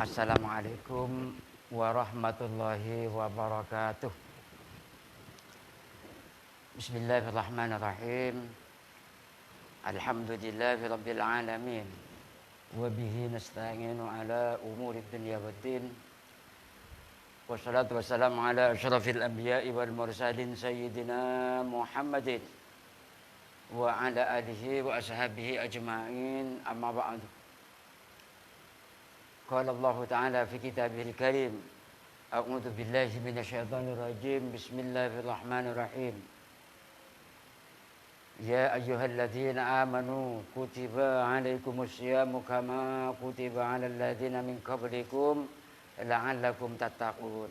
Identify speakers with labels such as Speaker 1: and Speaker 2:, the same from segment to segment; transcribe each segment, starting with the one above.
Speaker 1: Assalamualaikum warahmatullahi wabarakatuh. Bismillahirrahmanirrahim. Alhamdulillahi rabbil alamin. Wabihi nasta'inu ala umuri dunya waddin. Wassalatu wassalamu ala asyrafil anbiya'i wal mursalin sayyidina Muhammadin wa ala alihi wa ashabihi ajma'in, amma ba'du. Qala Allah Ta'ala fi kitabihil karim, a'udzu billahi minasyaitonir rajim. Bismillahirrahmanirrahim. Ya ayyuhalladzina amanu kutiba 'alaikumus syiyamu kama kutiba 'alal ladzina min qablikum la'allakum tattaqun.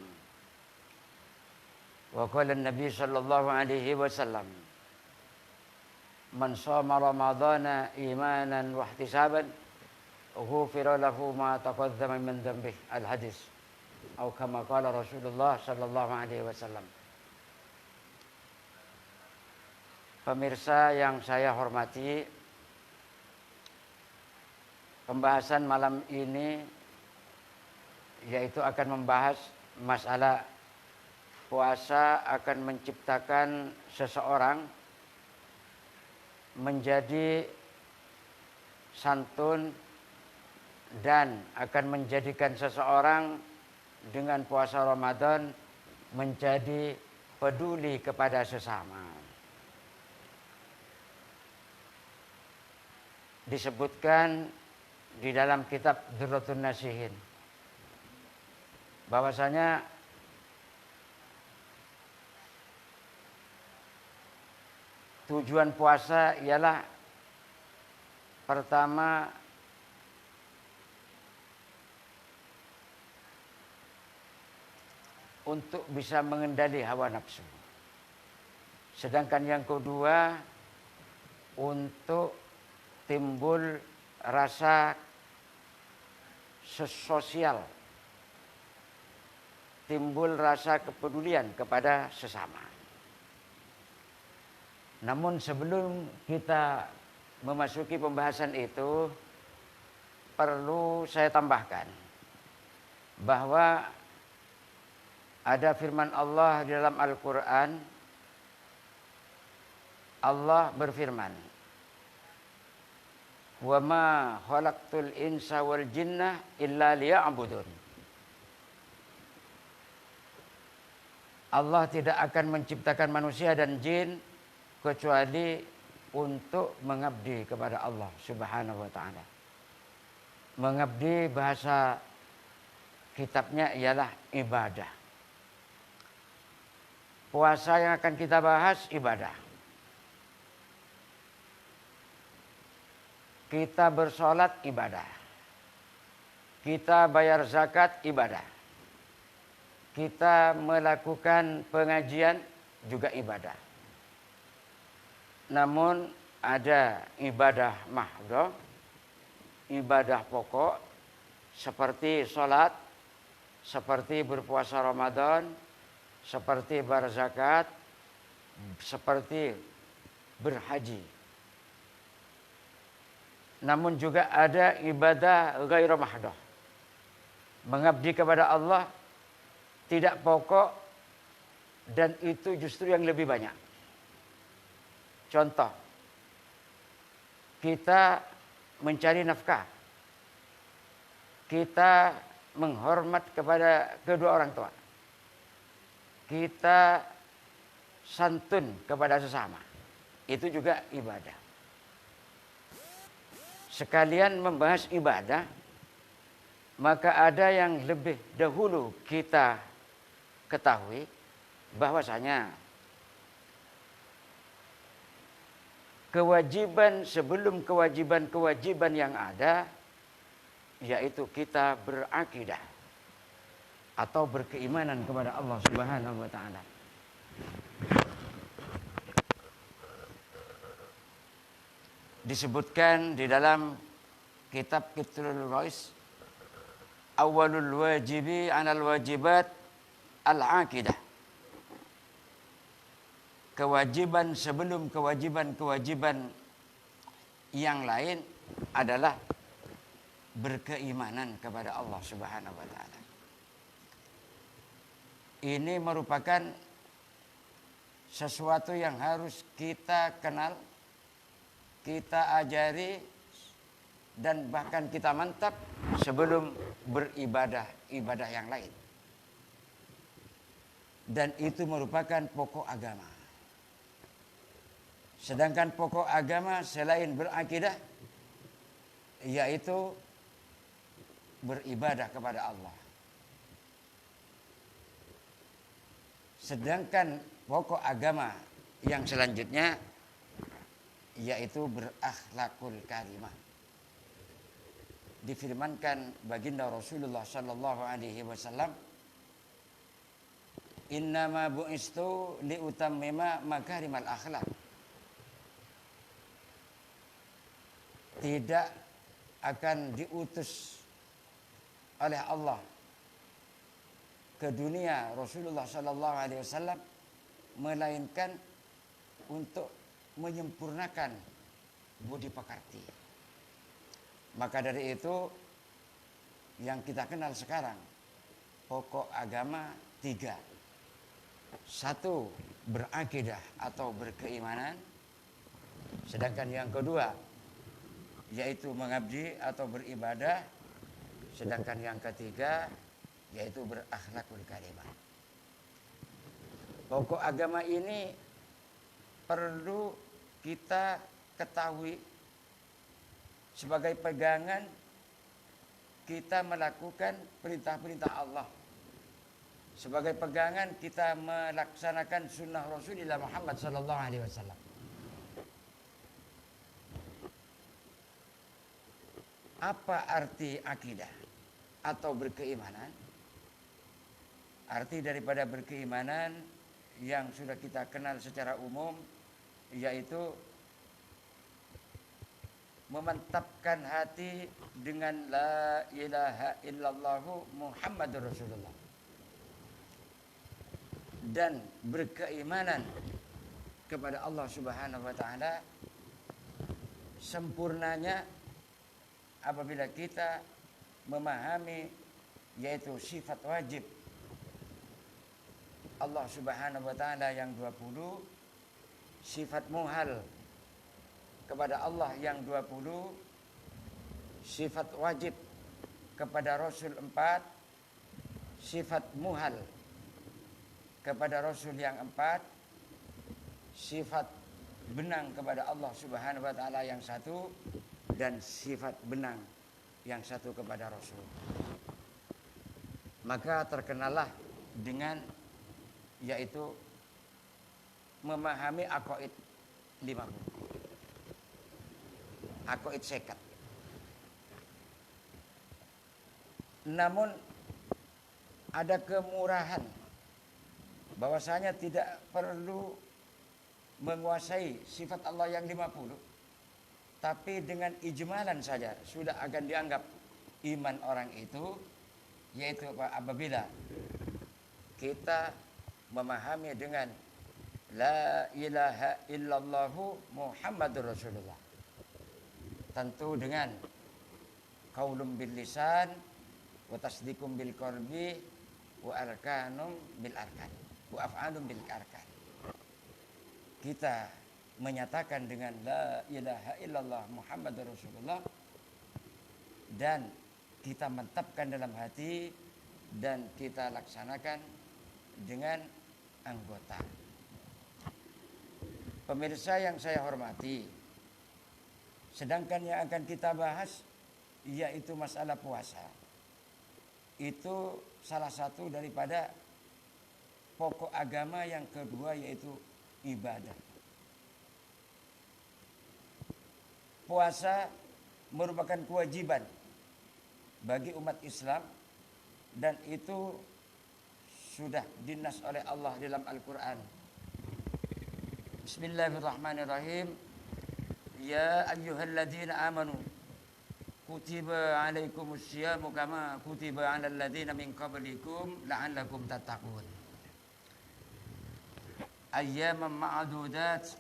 Speaker 1: Wa qala an-nabi sallallahu alaihi wasallam, man shoma ramadhana imanan wa ihtisaban ghufira lahu ma taqaddama min dhanbih. Al-hadis atau kama qala Rasulullah sallallahu alaihi wasallam. Pemirsa yang saya hormati, pembahasan malam ini yaitu akan membahas masalah puasa akan menciptakan seseorang menjadi santun dan akan menjadikan seseorang dengan puasa Ramadan menjadi peduli kepada sesama. Disebutkan di dalam kitab Durratun Nasihin bahwasanya tujuan puasa ialah pertama untuk bisa mengendali hawa nafsu. Sedangkan yang kedua untuk timbul rasa sosial, timbul rasa kepedulian kepada sesama. Namun sebelum kita memasuki pembahasan itu, perlu saya tambahkan bahwa ada firman Allah di dalam Al-Quran. Allah berfirman, wa ma khalaqtul insa wal jinna illa liya'budun. Allah tidak akan menciptakan manusia dan jin kecuali untuk mengabdi kepada Allah Subhanahu wa ta'ala. Mengabdi bahasa kitabnya ialah ibadah. Puasa yang akan kita bahas ibadah. Kita bersolat ibadah. Kita bayar zakat ibadah. Kita melakukan pengajian juga ibadah. Namun ada ibadah mahdhah, ibadah pokok seperti solat, seperti berpuasa Ramadan, seperti berzakat, seperti berhaji. Namun juga ada ibadah ghairu mahdhah. Mengabdi kepada Allah tidak pokok dan itu justru yang lebih banyak. Contoh, kita mencari nafkah. Kita menghormat kepada kedua orang tua. Kita santun kepada sesama. Itu juga ibadah. Sekalian membahas ibadah, maka ada yang lebih dahulu kita ketahui bahwasanya kewajiban sebelum kewajiban yang ada, yaitu kita berakidah atau berkeimanan kepada Allah Subhanahu wa ta'ala. Disebutkan di dalam kitab Kitabul Rais, awalul wajibi anal wajibat al-aqidah. Kewajiban sebelum kewajiban yang lain adalah berkeimanan kepada Allah Subhanahu wa taala. Ini merupakan sesuatu yang harus kita kenal, kita ajari, dan bahkan kita mantap sebelum beribadah ibadah yang lain. Dan itu merupakan pokok agama. Sedangkan pokok agama selain berakidah, yaitu beribadah kepada Allah. Sedangkan pokok agama yang selanjutnya yaitu berakhlakul karimah. Difirmankan baginda Rasulullah sallallahu alaihi wasallam, "Innama bu'istu liutammima makarimal akhlak." Tidak akan diutus oleh Allah ke dunia Rasulullah sallallahu alaihi wasallam melainkan untuk menyempurnakan budi pekerti. Maka dari itu yang kita kenal sekarang pokok agama 3. 1, berakidah atau berkeimanan. Sedangkan yang kedua yaitu mengabdi atau beribadah. Sedangkan yang ketiga yaitu berakhlakul karimah. Pokok agama ini perlu kita ketahui sebagai pegangan kita melakukan perintah-perintah Allah. Sebagai pegangan kita melaksanakan sunnah Rasulullah Muhammad sallallahu alaihi wasallam. Apa arti akidah atau berkeimanan? Arti daripada berkeimanan yang sudah kita kenal secara umum yaitu memantapkan hati dengan la ilaha illallah Muhammadur Rasulullah, dan berkeimanan kepada Allah Subhanahu wa taala sempurnanya apabila kita memahami yaitu sifat wajib Allah Subhanahu wa taala yang 20, sifat muhal kepada Allah yang 20, sifat wajib kepada Rasul 4, sifat muhal kepada Rasul yang 4, sifat benang kepada Allah Subhanahu wa taala yang 1, dan sifat benang yang 1 kepada Rasul. Maka terkenalah dengan yaitu memahami aqaid 50. Aqaid sekat. Namun ada kemurahan bahwasanya tidak perlu menguasai sifat Allah yang 50, tapi dengan ijmalan saja sudah akan dianggap iman orang itu, yaitu apabila kita memahami dengan la ilaha illallah Muhammadur Rasulullah. Tentu dengan qaulun bil lisan wa tasdiqum bil qalbi wa arkanum bil arkan wa af'alum bil arkan. Kita menyatakan dengan la ilaha illallah Muhammadur Rasulullah dan kita mantapkan dalam hati dan kita laksanakan dengan anggota. Pemirsa yang saya hormati, sedangkan yang akan kita bahas yaitu masalah puasa. Itu salah satu daripada pokok agama yang kedua yaitu ibadah. Puasa merupakan kewajiban bagi umat Islam dan itu sudah dinas oleh Allah dalam Al-Quran. Bismillahirrahmanirrahim. Ya ayyuhalladzina amanu kutiba alaikumus syiyamu kama kutiba alal ladzina min qablikum la'allakum tattaqun. Ayyaman ma'dudat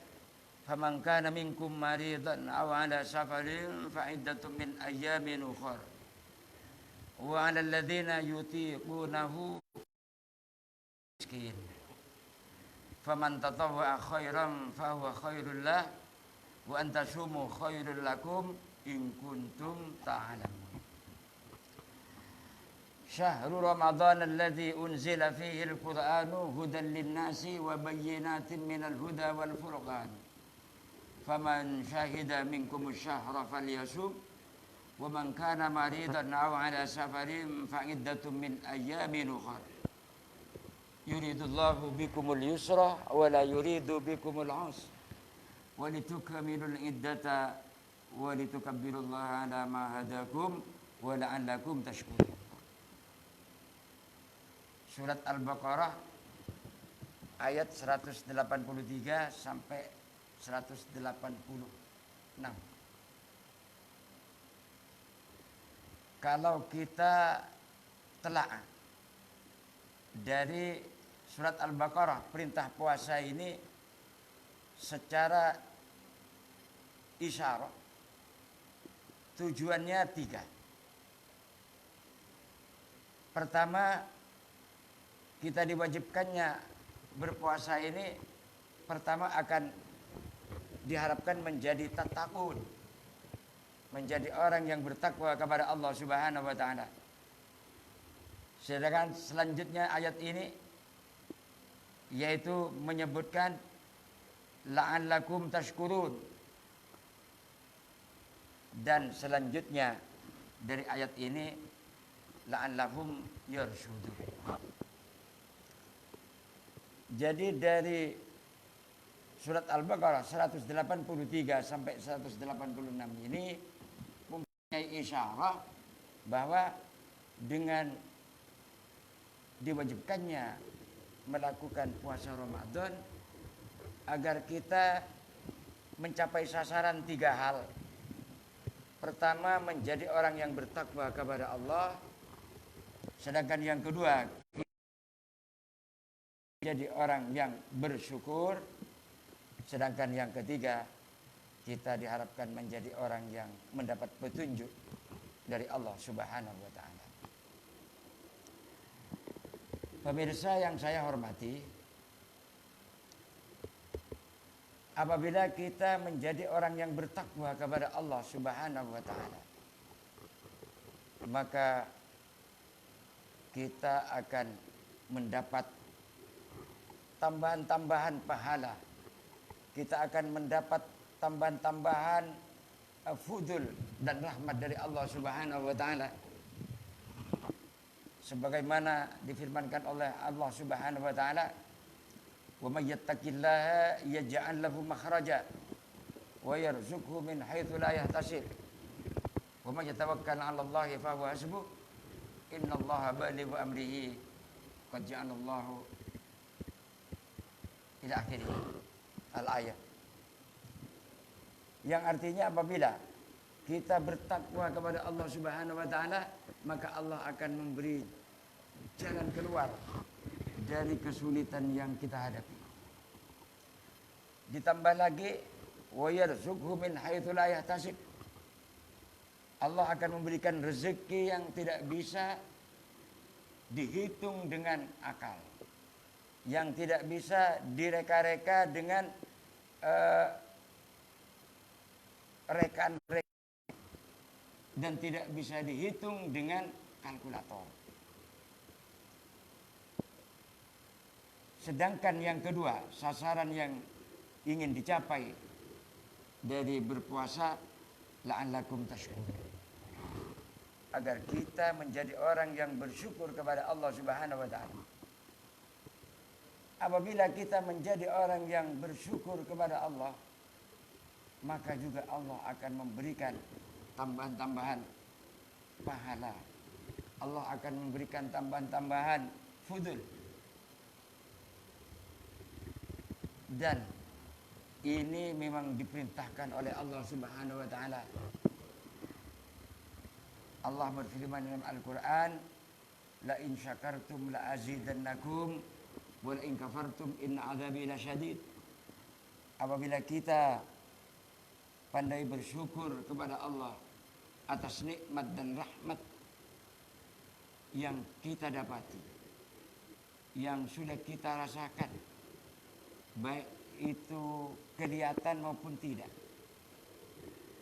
Speaker 1: faman kana minkum maridan aw ala safarin fa iddatun min ayyamin ukhra wa 'alal ladzina yutiqunahu miskin. Faman tatawwa'a khairan fahuwa khairul lah wa an tasumu khairul lakum in kuntum ta'lamun. Syahrul Ramadan alladzi unzila fihi al-Qur'anu hudan lin-nasi wa bayyinatin minal huda wal furqan. Faman syahida minkum asy-syahra falyasum wa man kana maridan aw 'ala safarin fa iddatun min ayyamin ukhra. Yuridullahu bikumul yusra wa la yuridu bikumul 'usra wa litukmilul iddata wa litukabbirullaha 'ala ma hadakum wa la'allakum tashkurun. Surat Al-Baqarah ayat 183 sampai 186. Kalau kita telah dari surat Al-Baqarah, perintah puasa ini secara isyarat tujuannya 3. Pertama, kita diwajibkannya berpuasa ini pertama akan diharapkan menjadi tattaqun, menjadi orang yang bertakwa kepada Allah Subhanahu wa taala. Sedangkan selanjutnya ayat ini yaitu menyebutkan la'allakum tashkurun, dan selanjutnya dari ayat ini la'allahum yarshudun. Jadi dari surat Al-Baqarah 183 sampai 186 ini mempunyai isyarat bahwa dengan diwajibkannya melakukan puasa Ramadan agar kita mencapai sasaran 3 hal. Pertama, menjadi orang yang bertakwa kepada Allah. Sedangkan yang kedua, jadi orang yang bersyukur. Sedangkan yang ketiga, kita diharapkan menjadi orang yang mendapat petunjuk dari Allah Subhanahu wa taala. Pemirsa yang saya hormati, apabila kita menjadi orang yang bertakwa kepada Allah Subhanahu wa taala, maka kita akan mendapat tambahan-tambahan pahala. Kita akan mendapat tambahan-tambahan fudul dan rahmat dari Allah Subhanahu wa taala. Sebagaimana difirmankan oleh Allah Subhanahu wa taala, "Wa may yattaqillaha yaj'al lahu makhraja wa yarzuqhu min haitsu la yahtasib. Wa may yatawakkal 'ala Allahi fa huwa hasbuh. Innallaha balighu amrihi qad ja'alallahu ila akhir al-ayat." Yang artinya apabila kita bertakwa kepada Allah Subhanahu wa taala, maka Allah akan memberi jalan keluar dari kesulitan yang kita hadapi. Ditambah lagi, wa yarzuqhu min haitsu la yahtasib. Allah akan memberikan rezeki yang tidak bisa dihitung dengan akal, yang tidak bisa direka-reka dengan rekan-rekan, dan tidak bisa dihitung dengan kalkulator. Sedangkan yang kedua, sasaran yang ingin dicapai dari berpuasa, la'allakum tashkurun, agar kita menjadi orang yang bersyukur kepada Allah Subhanahu wa taala. Apabila kita menjadi orang yang bersyukur kepada Allah, maka juga Allah akan memberikan tambahan-tambahan pahala. Allah akan memberikan tambahan-tambahan fudul. Dan ini memang diperintahkan oleh Allah Subhanahu wa taala. Allah berfirman dalam Al-Qur'an, "La in syakartum la azidannakum wa la in kafartum inna 'adzabi lasyadid." Apabila kita pandai bersyukur kepada Allah atas nikmat dan rahmat yang kita dapati, yang sudah kita rasakan, baik itu kelihatan maupun tidak,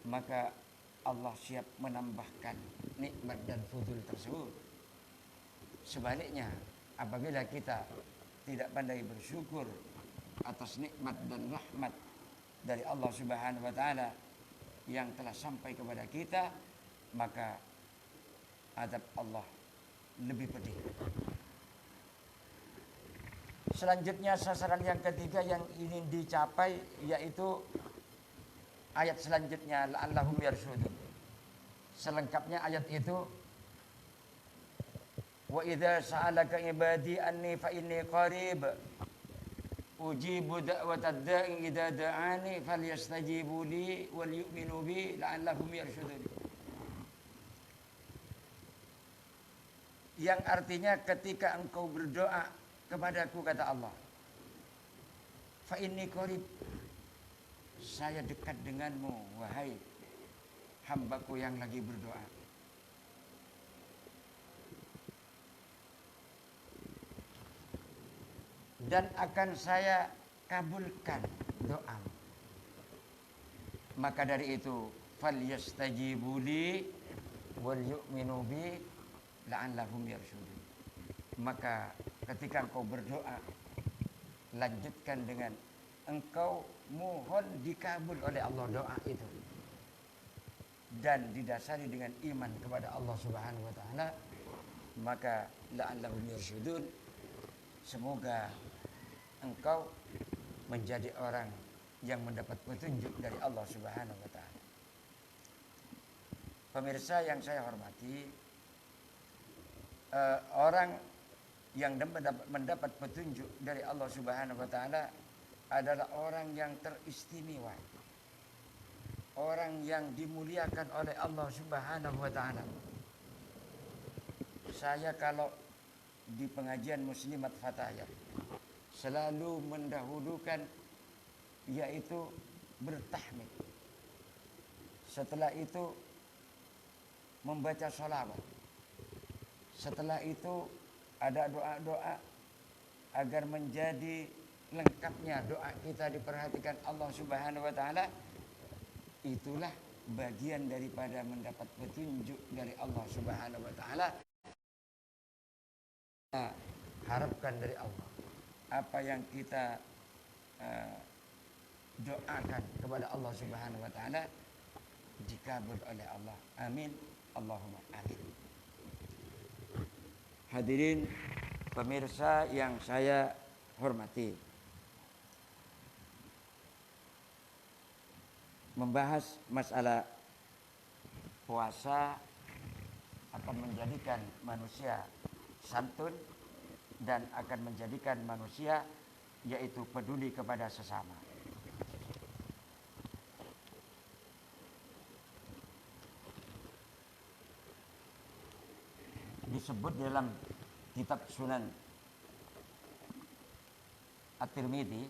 Speaker 1: maka Allah siap menambahkan nikmat dan fudul tersebut. Sebaliknya, apabila kita tidak pandai bersyukur atas nikmat dan rahmat dari Allah Subhanahu wa taala yang telah sampai kepada kita, maka azab Allah lebih pedih. Selanjutnya sasaran yang ketiga yang ingin dicapai yaitu ayat selanjutnya, la'allahum yarshudun. Selengkapnya ayat itu, wa idza sa'alaka ibadi anni fa inni qarib ujibu da'watad da'i idza da'ani falyastajibu li wal yu'minu bi la'allahum yarshudun. Yang artinya ketika engkau berdoa kepadaku, kata Allah, fa inni qarib, saya dekat denganmu wahai hambaku yang lagi berdoa. Dan akan saya kabulkan doamu. Maka dari itu, falyastajibu li wal yu'minu bi la'allahum yarshudun. Maka ketika engkau berdoa, lanjutkan dengan engkau mohon dikabul oleh Allah doa itu, dan didasari dengan iman kepada Allah Subhanahu wa taala, maka la'allahum yarshudun, semoga engkau menjadi orang yang mendapat petunjuk dari Allah Subhanahu wa taala. Pemirsa yang saya hormati, orang yang mendapat petunjuk dari Allah Subhanahu wa taala adalah orang yang teristimewa, orang yang dimuliakan oleh Allah Subhanahu wa taala. Saya kalau di pengajian Muslimat Fatayat selalu mendahulukan yaitu bertahmid. Setelah itu membaca sholawat. Setelah itu ada doa-doa agar menjadi lengkapnya doa kita diperhatikan Allah Subhanahu wa taala. Itulah bagian daripada mendapat petunjuk dari Allah Subhanahu wa taala. Kita harapkan dari Allah apa yang kita doakan kepada Allah Subhanahu wa taala dikabul oleh Allah. Amin. Allahumma amin. Hadirin pemirsa yang saya hormati, membahas masalah puasa akan menjadikan manusia santun dan akan menjadikan manusia yaitu peduli kepada sesama. Disebut dalam kitab Sunan At-Tirmidzi,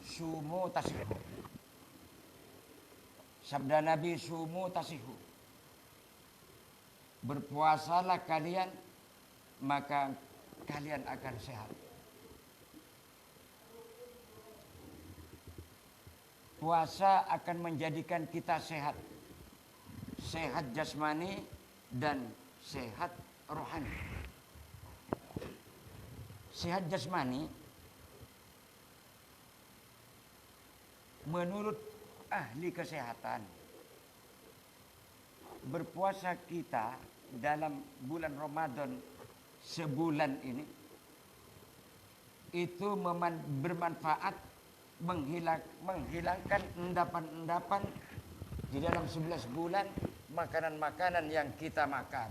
Speaker 1: sumu tasihu. Sabda Nabi, sumu tasihu. Berpuasalah kalian, maka kalian akan sehat. Puasa akan menjadikan kita sehat. Sehat jasmani dan sehat rohani. Sehat jasmani menurut ahli kesehatan, berpuasa kita dalam bulan Ramadan sebulan ini itu bermanfaat, menghilangkan endapan-endapan di dalam 11 bulan makanan-makanan yang kita makan.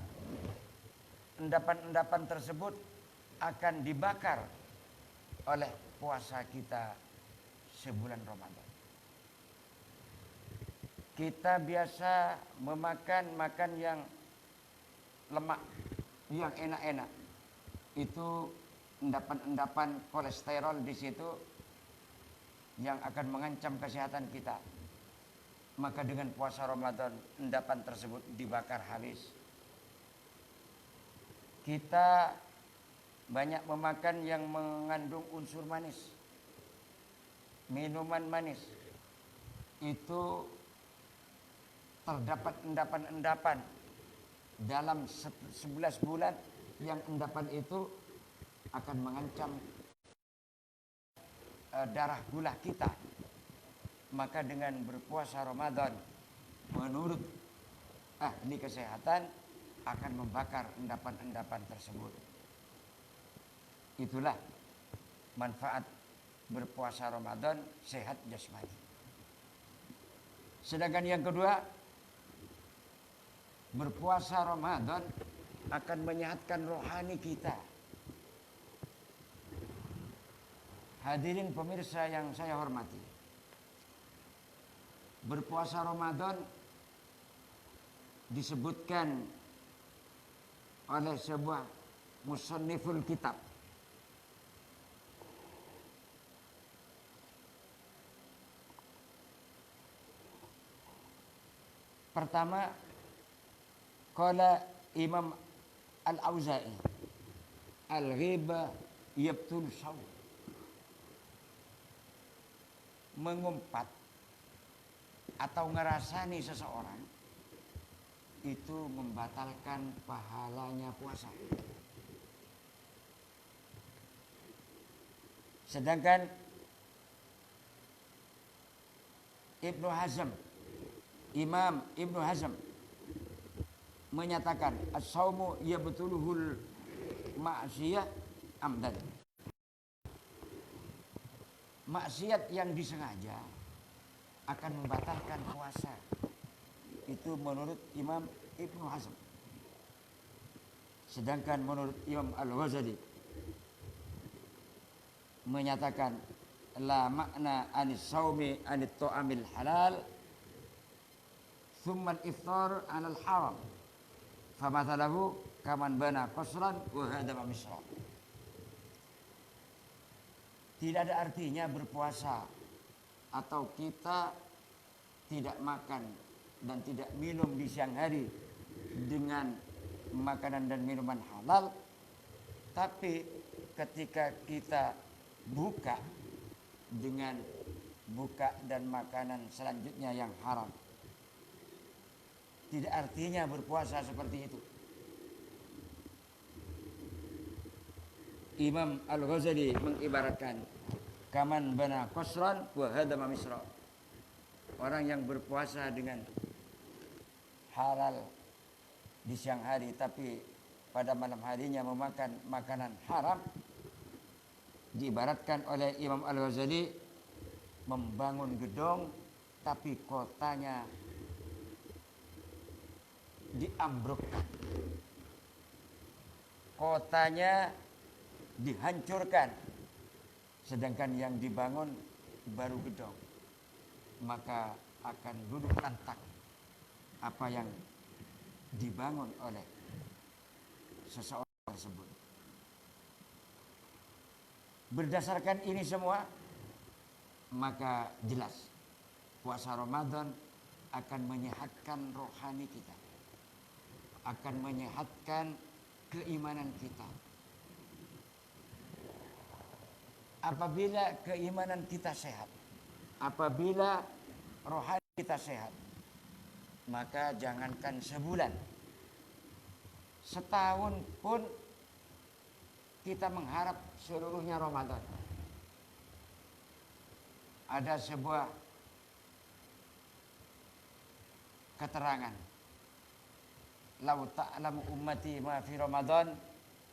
Speaker 1: Endapan-endapan tersebut akan dibakar oleh puasa kita sebulan Ramadan. Kita biasa makan yang lemak, yang enak-enak. Itu endapan-endapan kolesterol di situ yang akan mengancam kesehatan kita. Maka dengan puasa Ramadan, endapan tersebut dibakar habis. kita banyak memakan yang mengandung unsur manis, minuman manis, itu terdapat endapan-endapan dalam 11 bulan yang endapan itu akan mengancam darah gula kita. Maka dengan berpuasa Ramadan menurut ahli kesehatan akan membakar endapan-endapan tersebut. Itulah manfaat berpuasa Ramadan, sehat jasmani. Sedangkan yang kedua, berpuasa Ramadan akan menyehatkan rohani kita. Hadirin pemirsa yang saya hormati, berpuasa Ramadan disebutkan oleh sebuah musanniful kitab. Pertama, qala Imam Al-Auza'i, al-ghibah yabtul shaum. Mengumpat atau ngerasani seseorang itu membatalkan pahalanya puasa. Sedangkan Ibnu Hazm, Imam Ibnu Hazm menyatakan as-saumu yabtuluhul ma'siyah amdan. Maksiat yang disengaja akan membatalkan puasa. Itu menurut Imam Ibnu Hazm. Sedangkan menurut Imam Al-Ghazali menyatakan la makna anis saumi anit ta'amil halal thumma al-iftar 'alal haram famathalahu kaman bana qasran wa hadama misra. Tidak ada artinya berpuasa atau kita tidak makan dan tidak minum di siang hari dengan makanan dan minuman halal, tapi ketika kita buka dengan buka dan makanan selanjutnya yang haram, tidak artinya berpuasa seperti itu. Imam Al-Ghazali mengibaratkan kaman bana qasran wa hadama misra. Orang yang berpuasa dengan halal di siang hari tapi pada malam harinya memakan makanan haram, diibaratkan oleh Imam Al-Ghazali membangun gedung tapi kotanya diambrukkan. Kotanya dihancurkan, sedangkan yang dibangun baru gedung, maka akan duduk lantak apa yang dibangun oleh seseorang tersebut. Berdasarkan ini semua, maka jelas puasa Ramadan akan menyehatkan rohani kita, akan menyehatkan keimanan kita. Apabila keimanan kita sehat, apabila rohani kita sehat, maka jangankan sebulan, setahun pun kita mengharap seluruhnya Ramadan. Ada sebuah keterangan, lau ta'lamu ummati ma fi Ramadan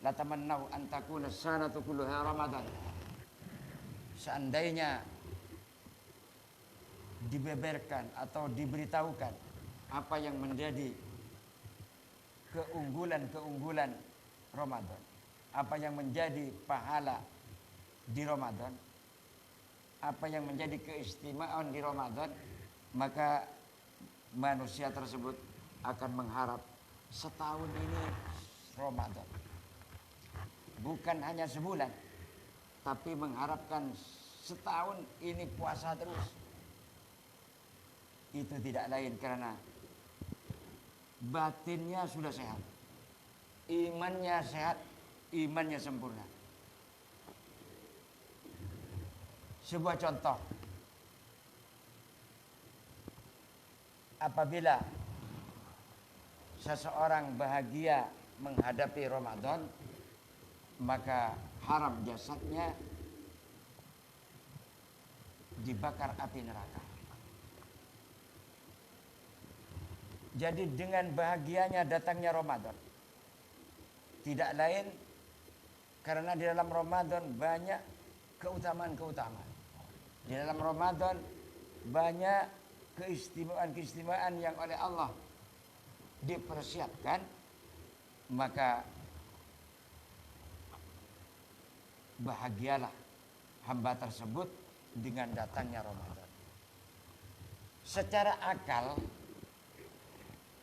Speaker 1: latamannau an takuna sanatu kulluha Ramadan. Seandainya dibeberkan atau diberitahukan apa yang menjadi keunggulan-keunggulan Ramadan, apa yang menjadi pahala di Ramadan, apa yang menjadi keistimewaan di Ramadan, maka manusia tersebut akan mengharap setahun ini Ramadan. Bukan hanya sebulan, tapi mengharapkan setahun ini puasa terus. Itu tidak lain karena batinnya sudah sehat. imannya sehat, imannya sempurna. Sebuah contoh, apabila seseorang bahagia menghadapi Ramadan, maka haram jasadnya dibakar api neraka. Jadi dengan bahagianya datangnya Ramadan, tidak lain karena di dalam Ramadan banyak keutamaan-keutamaan. Di dalam Ramadan banyak keistimewaan-keistimewaan yang oleh Allah dipersiapkan, maka bahagialah hamba tersebut dengan datangnya Ramadan. Secara akal,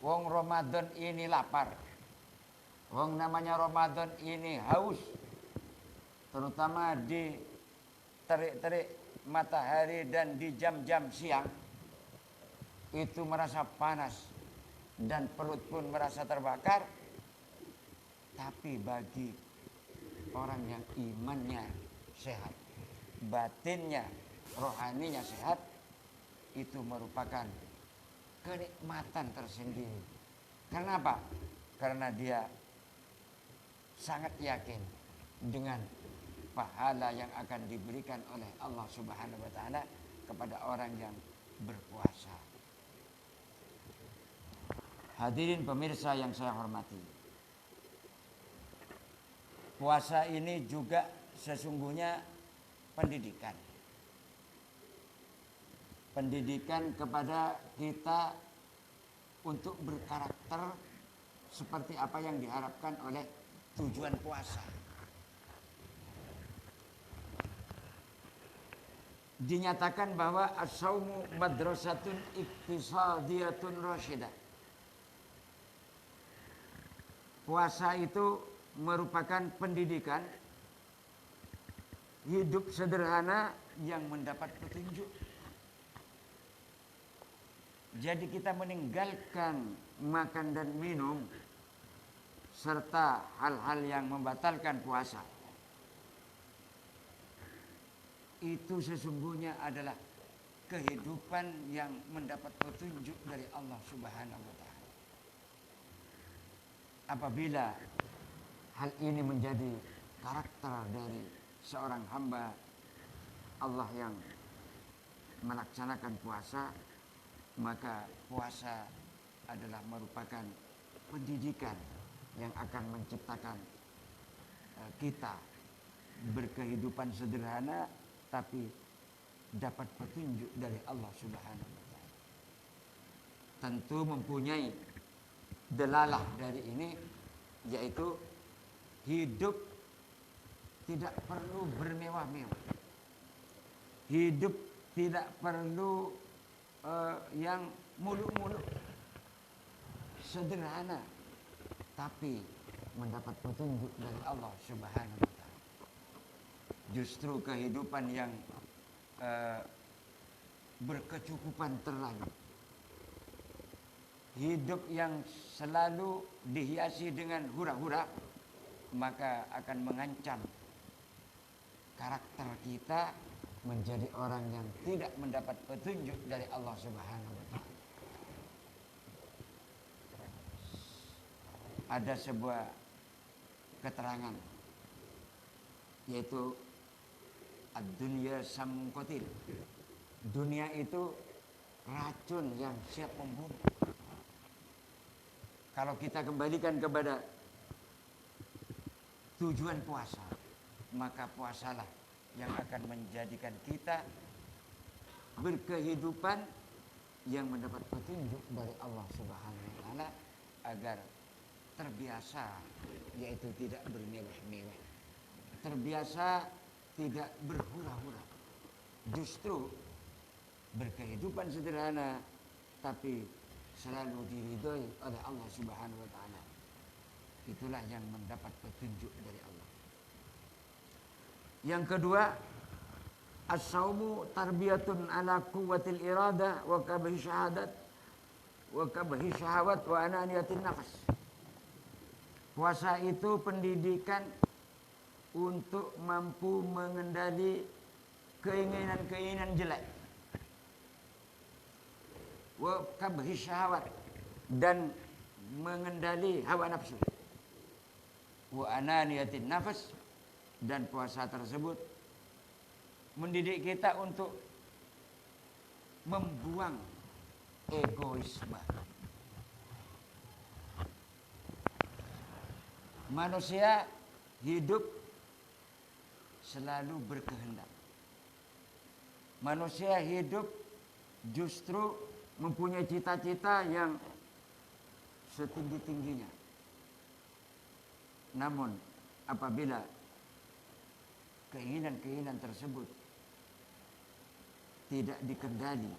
Speaker 1: wong Ramadan ini lapar, wong namanya Ramadan ini haus, terutama di terik-terik matahari dan di jam-jam siang, itu merasa panas dan perut pun merasa terbakar. Tapi bagi orang yang imannya sehat, batinnya, rohaninya sehat, itu merupakan kenikmatan tersendiri. Kenapa? Karena dia sangat yakin dengan pahala yang akan diberikan oleh Allah Subhanahu wa taala kepada orang yang berpuasa. Hadirin pemirsa yang saya hormati, puasa ini juga sesungguhnya pendidikan. Pendidikan kepada kita untuk berkarakter seperti apa yang diharapkan oleh tujuan puasa. Dinyatakan bahwa as-saumu madrasatun iktisadiyatun rasyidah. Puasa itu merupakan pendidikan hidup sederhana yang mendapat petunjuk. Jadi kita meninggalkan makan dan minum serta hal-hal yang membatalkan puasa. Itu sesungguhnya adalah kehidupan yang mendapat petunjuk dari Allah Subhanahu wa taala. Apabila hal ini menjadi karakter dari seorang hamba Allah yang melaksanakan puasa, maka puasa adalah merupakan pendidikan yang akan menciptakan kita berkehidupan sederhana tapi dapat petunjuk dari Allah Subhanahu wa taala. Tentu mempunyai delalah dari ini, yaitu hidup tidak perlu bermewah-mewah. Hidup tidak perlu yang muluk-muluk, sederhana tapi mendapat petunjuk dari Allah Subhanahu wa taala. Justru kehidupan yang berkecukupan terlalu, hidup yang selalu dihiasi dengan hura-hura, maka akan mengancam karakter kita menjadi orang yang tidak mendapat petunjuk dari Allah Subhanahu wa taala. Ada sebuah keterangan, yaitu ad-dunya samun qatil. Dunia itu racun yang siap membunuh. Kalau kita kembalikan kepada tujuan puasa, maka puasalah yang akan menjadikan kita berkehidupan yang mendapat petunjuk dari Allah Subhanahu wa taala agar terbiasa, yaitu tidak bermewah-mewah, terbiasa tidak berhura-hura, justru berkehidupan sederhana tapi selalu diridhoi oleh Allah Subhanahu wa taala. Itulah yang mendapat petunjuk dari Allah. Yang kedua, as-saumu tarbiyatun ala quwwatil irada wa kabhi syahadat wa kabhi syahawat wa ananiyatin nafs. Puasa itu pendidikan untuk mampu mengendali keinginan-keinginan jelek. Wa kabhi syahwat, dan mengendali hawa nafsu. Wa ananiyatin nafas, dan puasa tersebut mendidik kita untuk membuang egoisme. Manusia hidup selalu berkehendak. Manusia hidup justru mempunyai cita-cita yang setinggi-tingginya. Namun apabila keinginan-keinginan tersebut tidak dikendali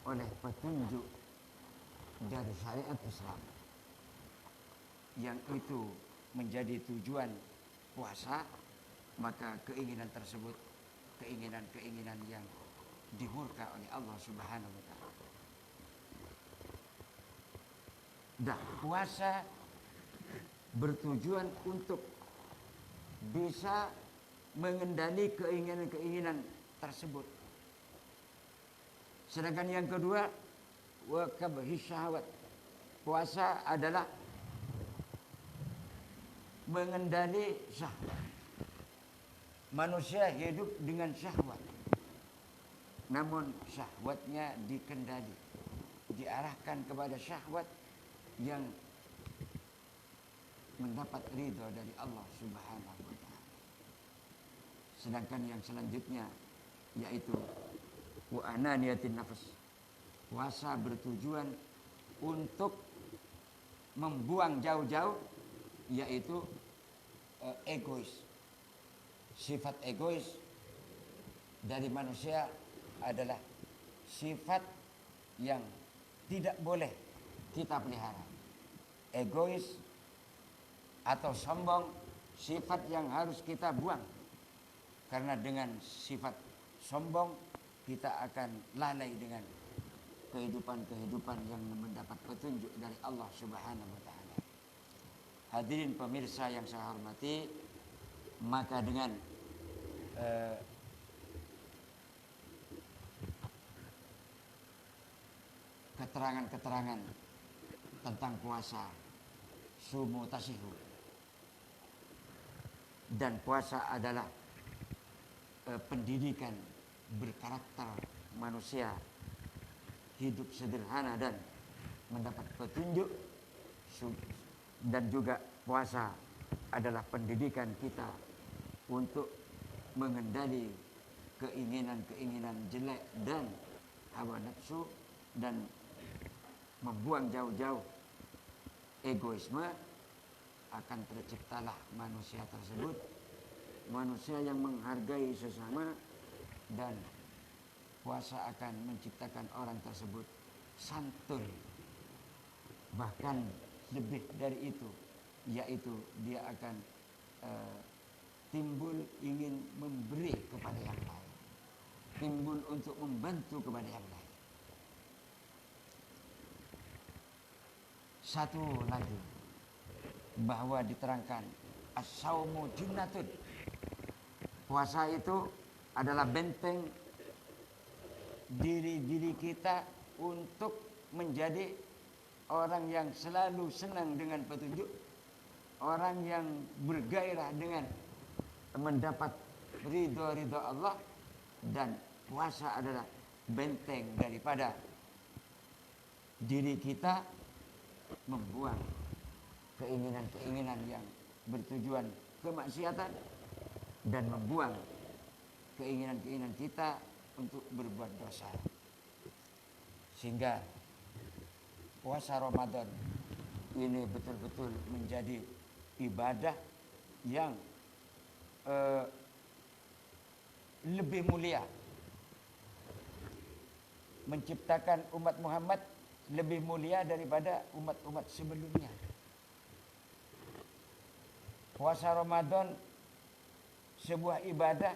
Speaker 1: oleh petunjuk dari syariat Islam, yang itu menjadi tujuan puasa, maka keinginan tersebut keinginan-keinginan yang dimurka oleh Allah Subhanahu wa taala. Dan puasa bertujuan untuk bisa mengendali keinginan-keinginan tersebut. Sedangkan yang kedua, wa kabhi syahwat. Puasa adalah mengendali syahwat. Manusia hidup dengan syahwat, namun syahwatnya dikendali, diarahkan kepada syahwat yang mendapat ridho dari Allah Subhanahu wa taala. Sedangkan yang selanjutnya yaitu wa ananiyatin nafas. Puasa bertujuan untuk membuang jauh-jauh yaitu egois. Sifat egois dari manusia adalah sifat yang tidak boleh kita pelihara. Egois atau sombong, sifat yang harus kita buang. Karena dengan sifat sombong kita akan lalai dengan kehidupan-kehidupan yang mendapat petunjuk dari Allah Subhanahu wa taala. Hadirin pemirsa yang saya hormati, maka dengan keterangan-keterangan tentang puasa, sumu tasihu, dan puasa adalah pendidikan berkarakter manusia hidup sederhana dan mendapat petunjuk, dan juga puasa adalah pendidikan kita untuk mengendali keinginan-keinginan jelek dan hawa nafsu dan membuang jauh-jauh egoisme. Akan terciptalah manusia tersebut, manusia yang menghargai sesama, dan puasa akan menciptakan orang tersebut santun. Bahkan lebih dari itu, yaitu dia akan timbul ingin memberi kepada yang lain, timbul untuk membantu kepada yang lain. Satu lagi, bahwa diterangkan as-saumu junnatun. Puasa itu adalah benteng diri kita untuk menjadi orang yang selalu senang dengan petunjuk, orang yang bergairah dengan mendapat ridho Allah. Dan puasa adalah benteng daripada diri kita membuang keinginan-keinginan yang bertujuan kemaksiatan dan membuang keinginan-keinginan kita untuk berbuat dosa. Sehingga puasa Ramadan ini betul-betul menjadi ibadah yang lebih mulia, menciptakan umat Muhammad lebih mulia daripada umat-umat sebelumnya. Puasa Ramadan sebuah ibadah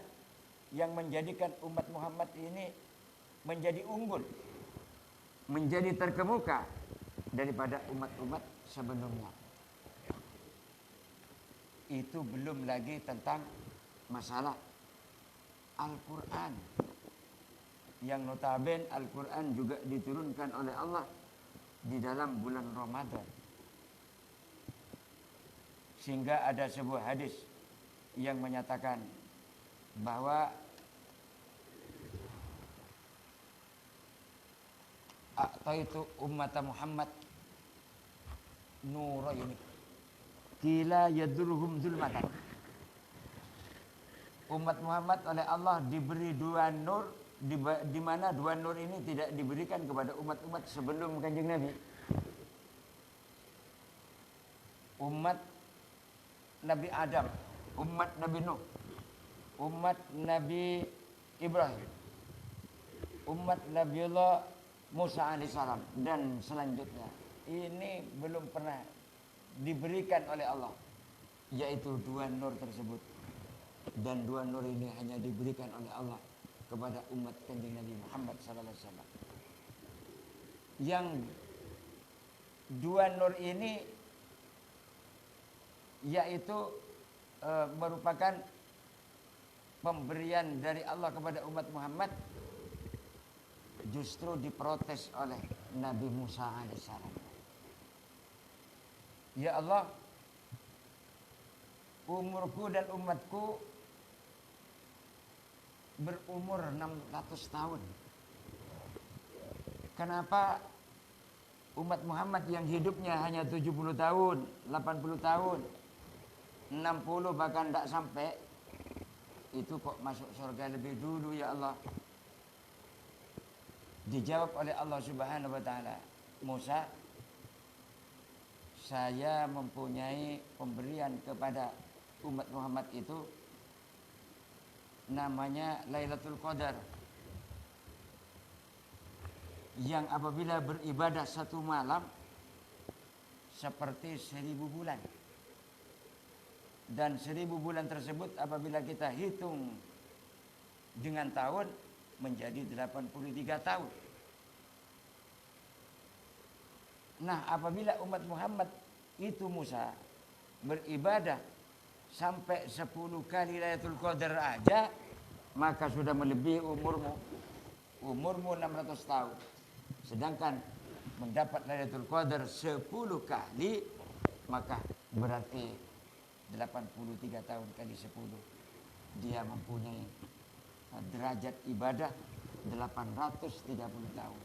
Speaker 1: yang menjadikan umat Muhammad ini menjadi unggul, menjadi terkemuka daripada umat-umat sebelumnya. Itu belum lagi tentang masalah Al-Quran, yang notabene Al-Quran juga diturunkan oleh Allah di dalam bulan Ramadan. Sehingga ada sebuah hadis yang menyatakan bahwa a'taitu ummat Muhammad nuraini kila yadurhum zulmatan. Umat Muhammad oleh Allah diberi dua nur, di mana dua nur ini tidak diberikan kepada umat-umat sebelum Kanjeng Nabi. Umat Nabi Adam, umat Nabi Nuh, umat Nabi Ibrahim, umat Nabiullah Musa alaihissalam dan selanjutnya. Ini belum pernah diberikan oleh Allah, yaitu dua nur tersebut. Dan dua nur ini hanya diberikan oleh Allah kepada umat Kanjeng Nabi Muhammad SAW. Yang dua nur ini yaitu merupakan pemberian dari Allah kepada umat Muhammad, justru diprotes oleh Nabi Musa alaihissalam. Ya Allah, umurku dan umatku berumur 600 tahun. Kenapa umat Muhammad yang hidupnya hanya 70 tahun, 80 tahun, 60 bahkan tidak sampai, itu kok masuk surga lebih dulu ya Allah? Dijawab oleh Allah Subhanahu wa taala, Musa, saya mempunyai pemberian kepada umat Muhammad itu namanya Lailatul Qadar, yang apabila beribadah satu malam seperti 1000 bulan. Dan 1000 bulan tersebut apabila kita hitung dengan tahun menjadi 83 tahun. Nah, apabila umat Muhammad itu Musa beribadah sampai 10 kali Lailatul Qadar aja, maka sudah melebihi umurmu 600 tahun. Sedangkan mendapat Lailatul Qadar 10 kali, maka berarti 83 tahun kali 10. Dia mempunyai derajat ibadah 830 tahun.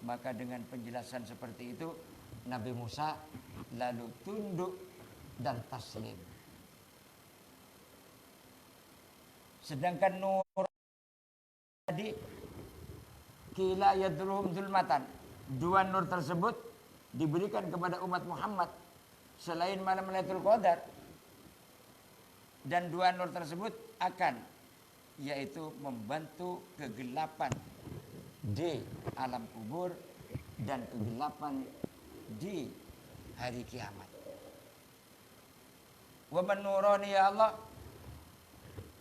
Speaker 1: Maka dengan penjelasan seperti itu, Nabi Musa lalu tunduk dan taslim. Sedangkan nur tadi kila yadruhum zulmatan, dua nur tersebut diberikan kepada umat Muhammad selain malam Lailatul Qadar. Dan dua nur tersebut akan, yaitu membantu kegelapan di alam kubur dan kegelapan di hari kiamat. Wa menuruni ya Allah,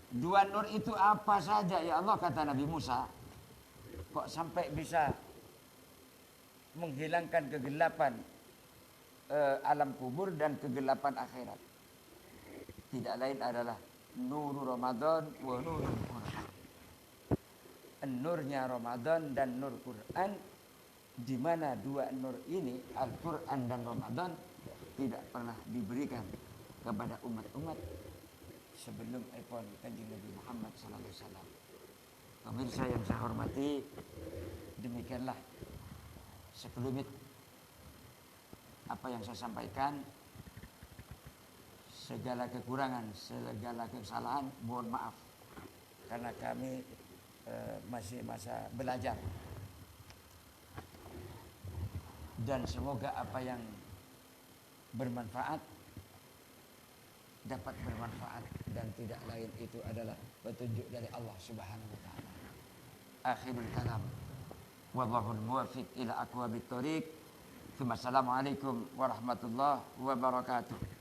Speaker 1: dua nur itu apa saja ya Allah, kata Nabi Musa. Kok sampai bisa menghilangkan kegelapan alam kubur dan kegelapan akhirat? Tidak lain adalah Nurul Ramadan wa Nurul Quran. Nurnya Ramadan dan Nur Quran, di mana dua nur ini, Al-Quran dan Ramadan, tidak pernah diberikan kepada umat-umat sebelum epon Kanjeng Nabi Muhammad SAW. Pemirsa yang saya hormati, demikianlah sekelumit apa yang saya sampaikan. Segala kekurangan, segala kesalahan, mohon maaf, karena kami masih masa belajar. Dan semoga apa yang bermanfaat dapat bermanfaat, dan tidak lain itu adalah petunjuk dari Allah Subhanahu wa taala. Akhirul kalam, wallahul muwaffiq ila aqwamit thoriq. Assalamualaikum warahmatullahi wabarakatuh.